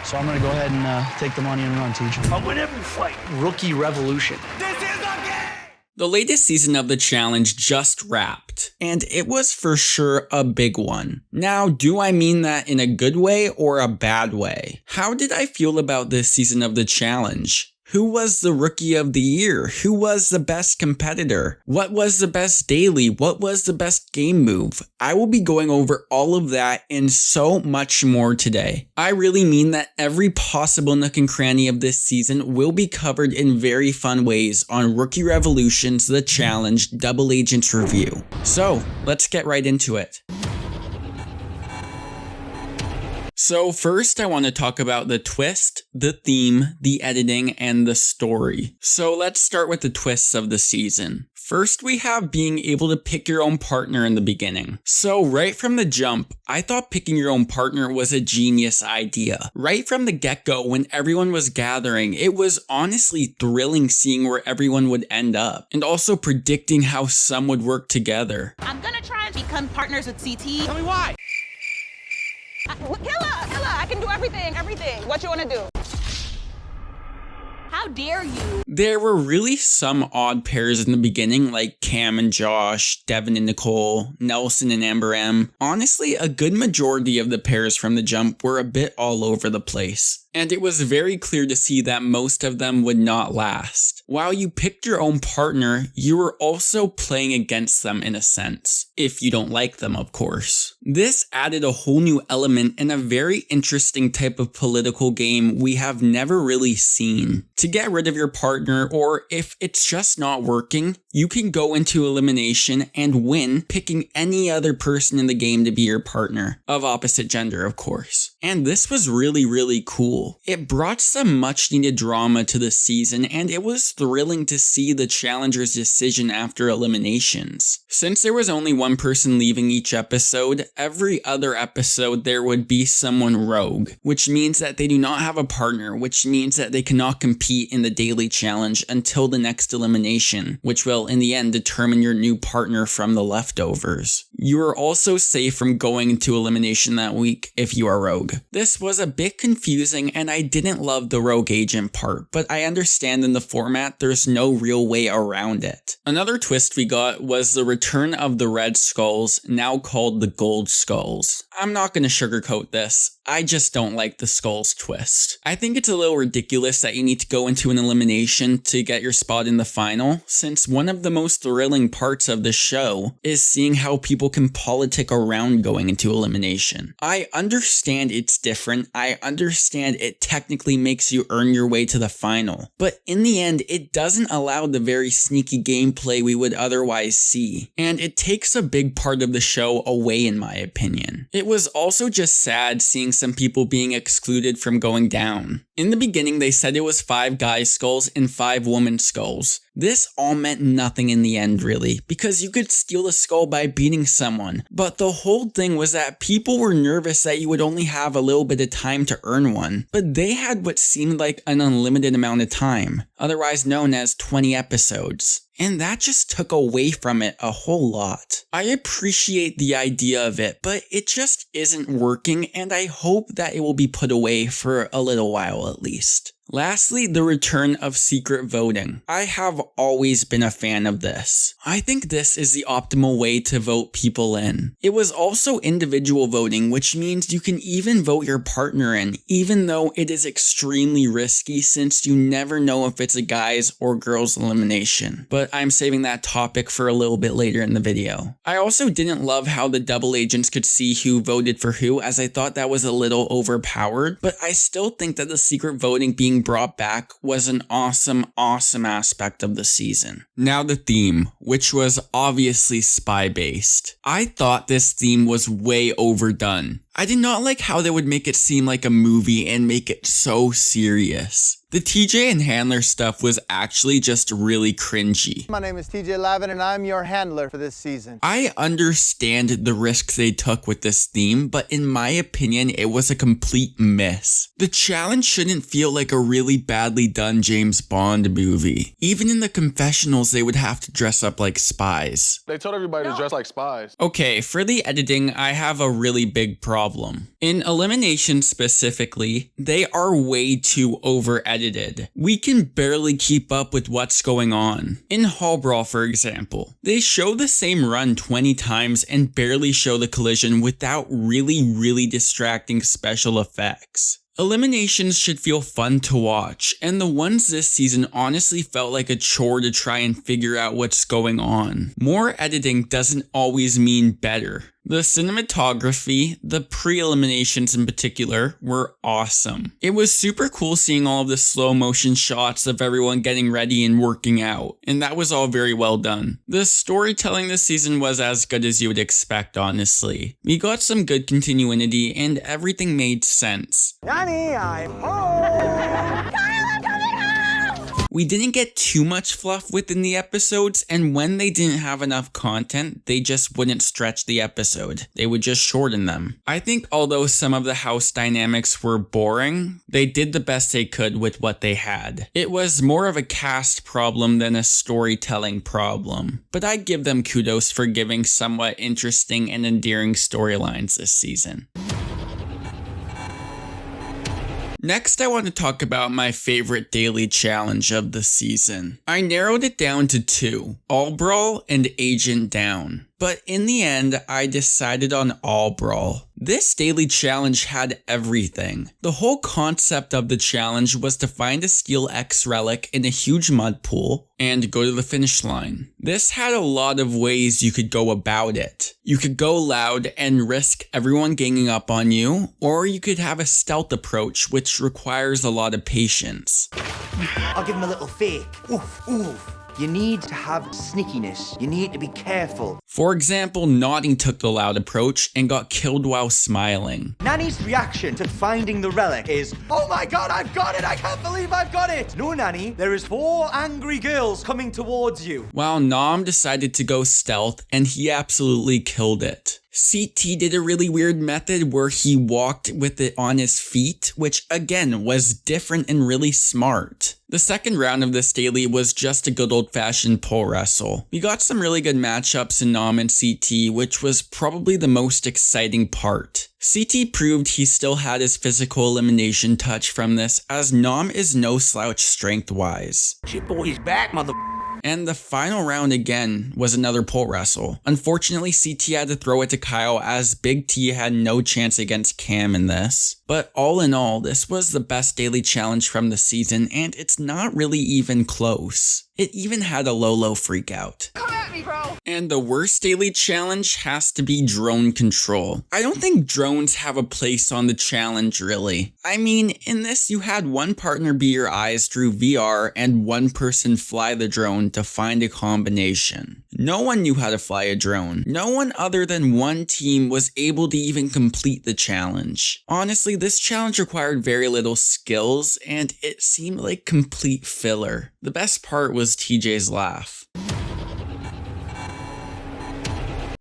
So I'm gonna go ahead and take the money and run, teacher. I win every fight. Rookie Revolution. This is a game! The latest season of the challenge just wrapped, and it was for sure a big one. Now, do I mean that in a good way or a bad way? How did I feel about this season of the challenge? Who was the Rookie of the Year? Who was the best competitor? What was the best daily? What was the best game move? I will be going over all of that and so much more today. I really mean that every possible nook and cranny of this season will be covered in very fun ways on Rookie Revolution's The Challenge Double Agents Review. So, let's get right into it. So first I want to talk about the twist, the theme, the editing, and the story. So let's start with the twists of the season. First, we have being able to pick your own partner in the beginning. So right from the jump, I thought picking your own partner was a genius idea. Right from the get-go, when everyone was gathering, it was honestly thrilling seeing where everyone would end up, and also predicting how some would work together. I'm gonna try and become partners with CT. Tell me why. Killer, I can do everything. What you wanna do? How dare you? There were really some odd pairs in the beginning, like Cam and Josh, Devin and Nicole, Nelson and Amber M. Honestly, a good majority of the pairs from the jump were a bit all over the place. And it was very clear to see that most of them would not last. While you picked your own partner, you were also playing against them in a sense. If you don't like them, of course. This added a whole new element and a very interesting type of political game we have never really seen. To get rid of your partner, or if it's just not working, you can go into elimination and win picking any other person in the game to be your partner, of opposite gender, of course. And this was really cool. It brought some much needed drama to the season, and it was thrilling to see the challenger's decision after eliminations. Since there was only one person leaving each episode, every other episode there would be someone rogue, which means that they do not have a partner, which means that they cannot compete in the daily challenge until the next elimination, which will in the end determine your new partner from the leftovers. You are also safe from going into elimination that week if you are rogue. This was a bit confusing, and I didn't love the rogue agent part, but I understand in the format there's no real way around it. Another twist we got was the return of the red skulls, now called the gold skulls. I'm not gonna sugarcoat this. I just don't like the skulls twist. I think it's a little ridiculous that you need to go into an elimination to get your spot in the final, since one of the most thrilling parts of the show is seeing how people can politic around going into elimination. I understand it's different, I understand it technically makes you earn your way to the final, but in the end it doesn't allow the very sneaky gameplay we would otherwise see, and it takes a big part of the show away in my opinion. It was also just sad seeing some people being excluded from going down. In the beginning they said it was 5 guys skulls and 5 women skulls. This all meant nothing in the end really, because you could steal a skull by beating someone, but the whole thing was that people were nervous that you would only have a little bit of time to earn one, but they had what seemed like an unlimited amount of time, otherwise known as 20 episodes. And that just took away from it a whole lot. I appreciate the idea of it, but it just isn't working, and I hope that it will be put away for a little while at least. Lastly, the return of secret voting. I have always been a fan of this. I think this is the optimal way to vote people in. It was also individual voting, which means you can even vote your partner in, even though it is extremely risky since you never know if it's a guy's or girl's elimination. But I'm saving that topic for a little bit later in the video. I also didn't love how the double agents could see who voted for who, as I thought that was a little overpowered, but I still think that the secret voting being brought back was an awesome aspect of the season. Now the theme, which was obviously spy-based. I thought this theme was way overdone. I did not like how they would make it seem like a movie and make it so serious. The TJ and handler stuff was actually just really cringy. My name is TJ Lavin and I'm your handler for this season. I understand the risks they took with this theme, but in my opinion, it was a complete miss. The challenge shouldn't feel like a really badly done James Bond movie. Even in the confessionals, they would have to dress up like spies. They told everybody to dress like spies. Okay, for the editing, I have a really big problem problem. In Eliminations specifically, they are way too over-edited. We can barely keep up with what's going on. In Hall Brawl, for example, they show the same run 20 times and barely show the collision without really distracting special effects. Eliminations should feel fun to watch, and the ones this season honestly felt like a chore to try and figure out what's going on. More editing doesn't always mean better. The cinematography, the pre-eliminations in particular, were awesome. It was super cool seeing all of the slow motion shots of everyone getting ready and working out, and that was all very well done. The storytelling this season was as good as you would expect, honestly. We got some good continuity and everything made sense. Nani, I'm home! We didn't get too much fluff within the episodes, and when they didn't have enough content, they just wouldn't stretch the episode. They would just shorten them. I think although some of the house dynamics were boring, they did the best they could with what they had. It was more of a cast problem than a storytelling problem, but I give them kudos for giving somewhat interesting and endearing storylines this season. Next, I want to talk about my favorite daily challenge of the season. I narrowed it down to two, All Brawl and Agent Down. But in the end, I decided on All Brawl. This daily challenge had everything. The whole concept of the challenge was to find a Steel X relic in a huge mud pool and go to the finish line. This had a lot of ways you could go about it. You could go loud and risk everyone ganging up on you, or you could have a stealth approach which requires a lot of patience. I'll give him a little fake. Oof, oof. You need to have sneakiness. You need to be careful. For example, Naughty took the loud approach and got killed while smiling. Nanny's reaction to finding the relic is, "Oh my god, I've got it! I can't believe I've got it!" No, Nanny, there is 4 angry girls coming towards you. While Nom decided to go stealth, and he absolutely killed it. CT did a really weird method where he walked with it on his feet, which again was different and really smart. The second round of this daily was just a good old-fashioned pole wrestle. We got some really good matchups in Nom and CT, which was probably the most exciting part. CT proved he still had his physical elimination touch from this, as Nom is no slouch strength-wise. Shit boy's back, mother. And the final round again was another pole wrestle. Unfortunately, CT had to throw it to Kyle as Big T had no chance against Cam in this. But all in all, this was the best daily challenge from the season, and it's not really even close. It even had a Lolo freakout. Come at me, bro. And the worst daily challenge has to be drone control. I don't think drones have a place on the challenge, really. I mean, in this you had one partner be your eyes through VR and one person fly the drone to find a combination. No one knew how to fly a drone. No one other than one team was able to even complete the challenge. Honestly, this challenge required very little skills, and it seemed like complete filler. The best part was TJ's laugh.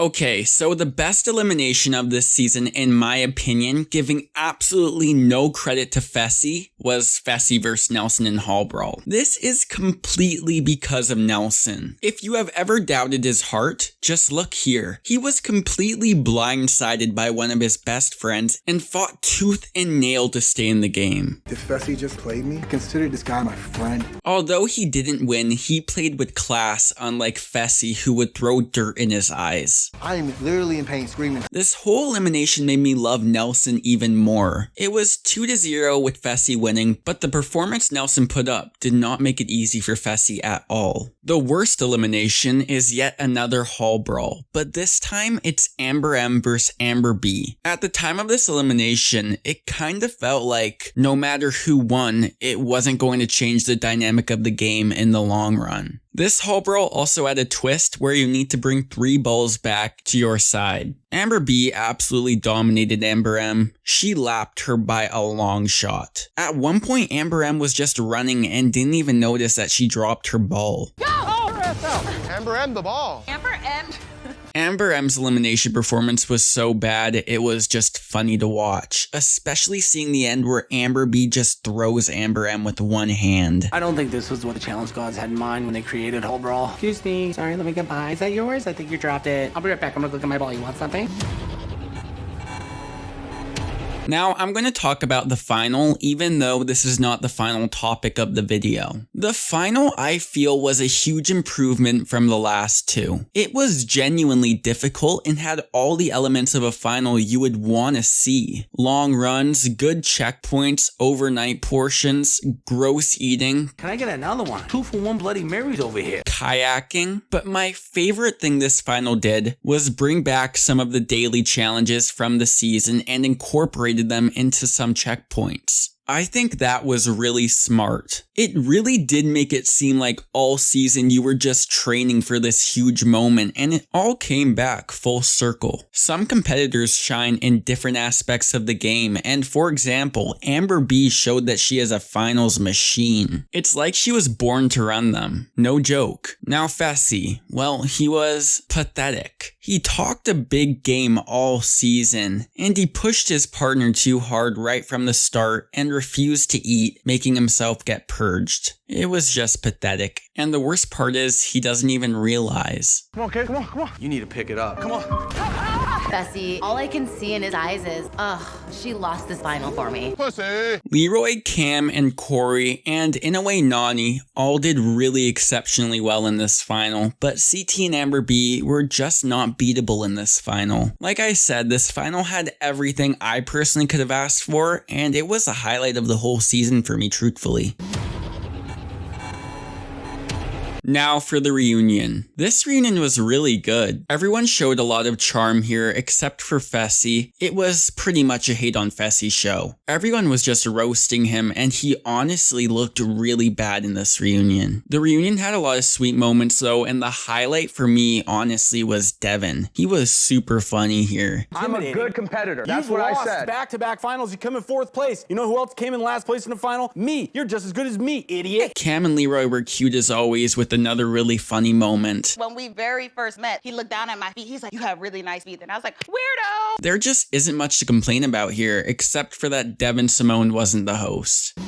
Okay, so the best elimination of this season, in my opinion, giving absolutely no credit to Fessy, was Fessy vs Nelson in Hall Brawl. This is completely because of Nelson. If you have ever doubted his heart, just look here. He was completely blindsided by one of his best friends and fought tooth and nail to stay in the game. Did Fessy just play me? I considered this guy my friend. Although he didn't win, he played with class, unlike Fessy, who would throw dirt in his eyes. I am literally in pain, screaming. This whole elimination made me love Nelson even more. It was 2-0 with Fessy winning, but the performance Nelson put up did not make it easy for Fessy at all. The worst elimination is yet another Hall Brawl, but this time it's Amber M vs Amber B. At the time of this elimination, it kind of felt like no matter who won, it wasn't going to change the dynamic of the game in the long run. This Hall Brawl also had a twist where you need to bring 3 balls back to your side. Amber B absolutely dominated Amber M. She lapped her by a long shot. At one point, Amber M was just running and didn't even notice that she dropped her ball. Amber M, the ball. Amber M. Amber M's elimination performance was so bad, it was just funny to watch, especially seeing the end where Amber B just throws Amber M with one hand. I don't think this was what the challenge gods had in mind when they created Hall Brawl. Excuse me. Sorry, let me get by. Is that yours? I think you dropped it. I'll be right back. I'm gonna look at my ball. You want something? Now, I'm going to talk about the final, even though this is not the final topic of the video. The final, I feel, was a huge improvement from the last two. It was genuinely difficult and had all the elements of a final you would want to see. Long runs, good checkpoints, overnight portions, gross eating. Can I get another one? 2 for 1 Bloody Marys over here. Kayaking. But my favorite thing this final did was bring back some of the daily challenges from the season and incorporated them into some checkpoints. I think that was really smart. It really did make it seem like all season you were just training for this huge moment, and it all came back full circle. Some competitors shine in different aspects of the game, and for example, Amber B showed that she is a finals machine. It's like she was born to run them. No joke. Now Fessy, well, he was pathetic. He talked a big game all season, and he pushed his partner too hard right from the start and refused to eat, making himself get purged. It was just pathetic. And the worst part is, he doesn't even realize. Come on, kid. Come on, come on. You need to pick it up. Come on. Fessy, all I can see in his eyes is, she lost this final for me. Pussy. Leroy, Cam, and Corey, and in a way Nani, all did really exceptionally well in this final, but CT and Amber B were just not beatable in this final. Like I said, this final had everything I personally could have asked for, and it was a highlight of the whole season for me, truthfully. Now for the reunion. This reunion was really good. Everyone showed a lot of charm here except for Fessy. It was pretty much a hate on Fessy show. Everyone was just roasting him and he honestly looked really bad in this reunion. The reunion had a lot of sweet moments though, and the highlight for me honestly was Devin. He was super funny here. I'm a good competitor. That's what I said. Back-to-back finals, you come in 4th place. You know who else came in last place in the final? Me. You're just as good as me, idiot. Cam and Leroy were cute as always with another really funny moment. When we very first met, he looked down at my feet. He's like, you have really nice feet. And I was like, weirdo. There just isn't much to complain about here, except for that Devin Simone wasn't the host.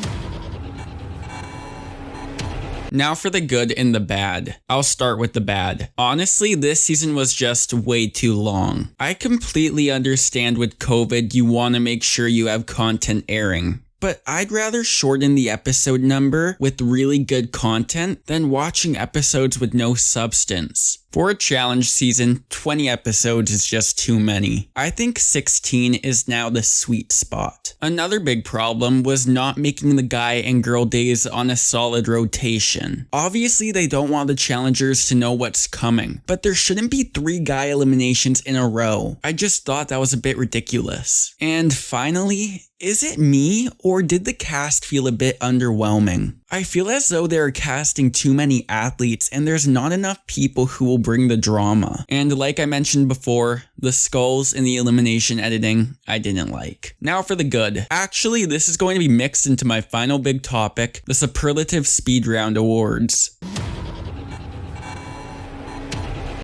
Now for the good and the bad. I'll start with the bad. Honestly, this season was just way too long. I completely understand with COVID, you want to make sure you have content airing. But I'd rather shorten the episode number with really good content than watching episodes with no substance. For a challenge season, 20 episodes is just too many. I think 16 is now the sweet spot. Another big problem was not making the guy and girl days on a solid rotation. Obviously, they don't want the challengers to know what's coming, but there shouldn't be 3 guy eliminations in a row. I just thought that was a bit ridiculous. And finally, is it me, or did the cast feel a bit underwhelming? I feel as though they're casting too many athletes and there's not enough people who will bring the drama. And like I mentioned before, the skulls and the elimination editing, I didn't like. Now for the good. Actually, this is going to be mixed into my final big topic, the Superlative Speed Round Awards.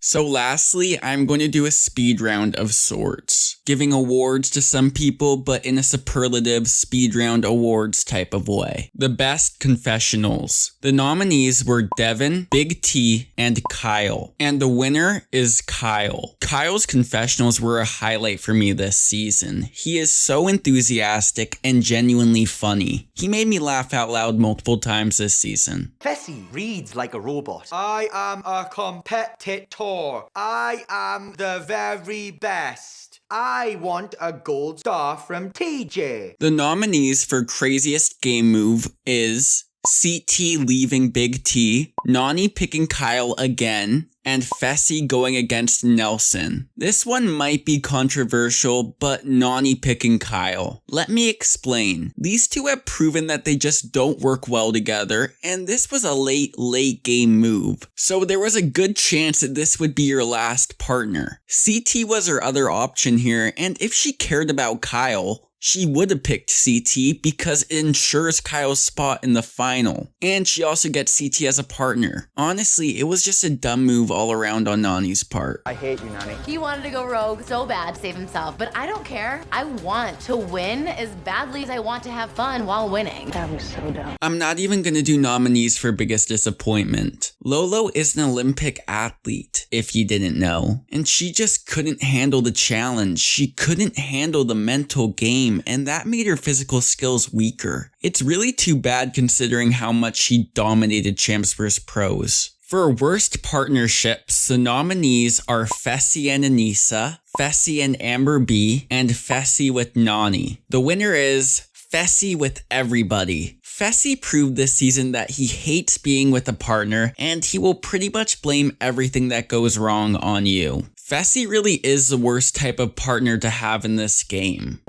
So lastly, I'm going to do a speed round of sorts, giving awards to some people, but in a superlative speed round awards type of way. The best confessionals. The nominees were Devin, Big T, and Kyle. And the winner is Kyle. Kyle's confessionals were a highlight for me this season. He is so enthusiastic and genuinely funny. He made me laugh out loud multiple times this season. Fessy reads like a robot. I am a competitor. I am the very best. I want a gold star from TJ. The nominees for craziest game move is CT leaving Big T, Nani picking Kyle again, and Fessy going against Nelson. This one might be controversial, but Nani picking Kyle. Let me explain. These two have proven that they just don't work well together, and this was a late game move. So there was a good chance that this would be your last partner. CT was her other option here, and if she cared about Kyle, she would have picked CT because it ensures Kyle's spot in the final. And she also gets CT as a partner. Honestly, it was just a dumb move all around on Nani's part. I hate you, Nani. He wanted to go rogue so bad to save himself, but I don't care. I want to win as badly as I want to have fun while winning. That was so dumb. I'm not even gonna do nominees for biggest disappointment. Lolo is an Olympic athlete, if you didn't know, and she just couldn't handle the challenge. She couldn't handle the mental game, and that made her physical skills weaker. It's really too bad considering how much she dominated Champs vs. Pros. For worst partnerships, the nominees are Fessy and Anissa, Fessy and Amber B, and Fessy with Nani. The winner is Fessy with everybody. Fessy proved this season that he hates being with a partner, and he will pretty much blame everything that goes wrong on you. Fessy really is the worst type of partner to have in this game.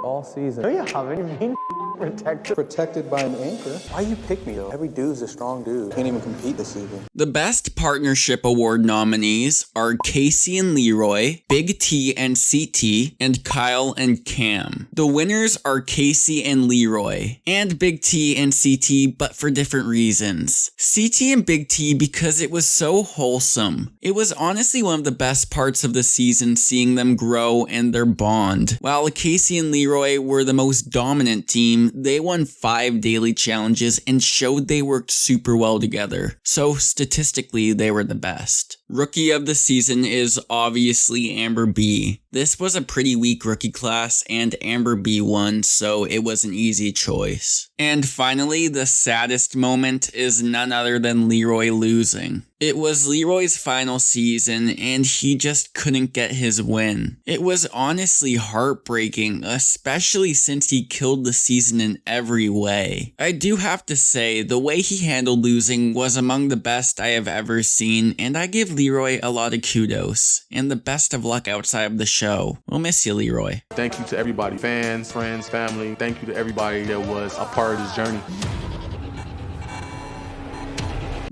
All season. No, you haven't. You mean protected by an anchor? Why you pick me though? Every dude's a strong dude. Can't even compete this season. The best partnership award nominees are Casey and Leroy, Big T and CT, and Kyle and Cam. The winners are Casey and Leroy, and Big T and CT, but for different reasons. CT and Big T because it was so wholesome. It was honestly one of the best parts of the season, seeing them grow and their bond. While Casey and Leroy were the most dominant team, they won 5 daily challenges and showed they worked super well together. So statistically, they were the best. Rookie of the season is obviously Amber B. This was a pretty weak rookie class and Amber B won, so it was an easy choice. And finally, the saddest moment is none other than Leroy losing. It was Leroy's final season and he just couldn't get his win. It was honestly heartbreaking, especially since he killed the season in every way. I do have to say, the way he handled losing was among the best I have ever seen, and I give Leroy a lot of kudos, and the best of luck outside of the show. We'll miss you, Leroy. Thank you to everybody, fans, friends, family. Thank you to everybody that was a part of this journey.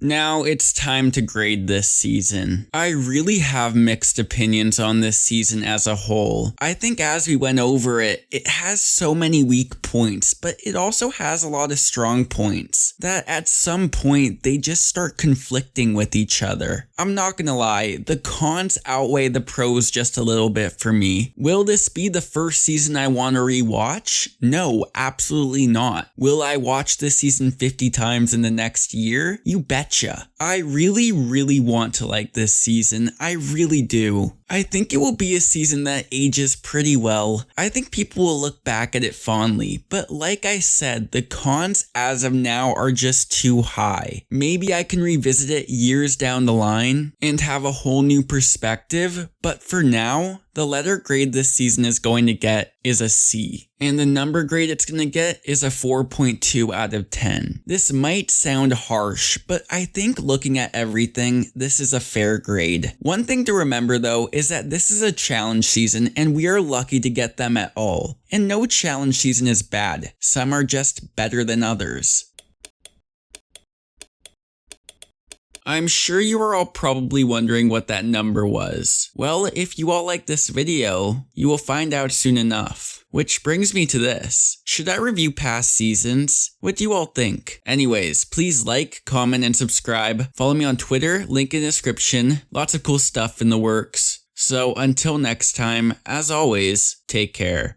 Now it's time to grade this season. I really have mixed opinions on this season as a whole. I think as we went over it, it has so many weak points, but it also has a lot of strong points that at some point they just start conflicting with each other. I'm not gonna lie, the cons outweigh the pros just a little bit for me. Will this be the first season I want to rewatch? No, absolutely not. Will I watch this season 50 times in the next year? You bet. I really want to like this season. I really do. I think it will be a season that ages pretty well. I think people will look back at it fondly, but like I said, the cons as of now are just too high. Maybe I can revisit it years down the line and have a whole new perspective, but for now, the letter grade this season is going to get is a C, and the number grade it's going to get is a 4.2 out of 10. This might sound harsh, but I think looking at everything, this is a fair grade. One thing to remember though is that this is a challenge season and we are lucky to get them at all. And no challenge season is bad. Some are just better than others. I'm sure you are all probably wondering what that number was. Well, if you all like this video, you will find out soon enough. Which brings me to this. Should I review past seasons? What do you all think? Anyways, please like, comment, and subscribe. Follow me on Twitter, link in the description. Lots of cool stuff in the works. So until next time, as always, take care.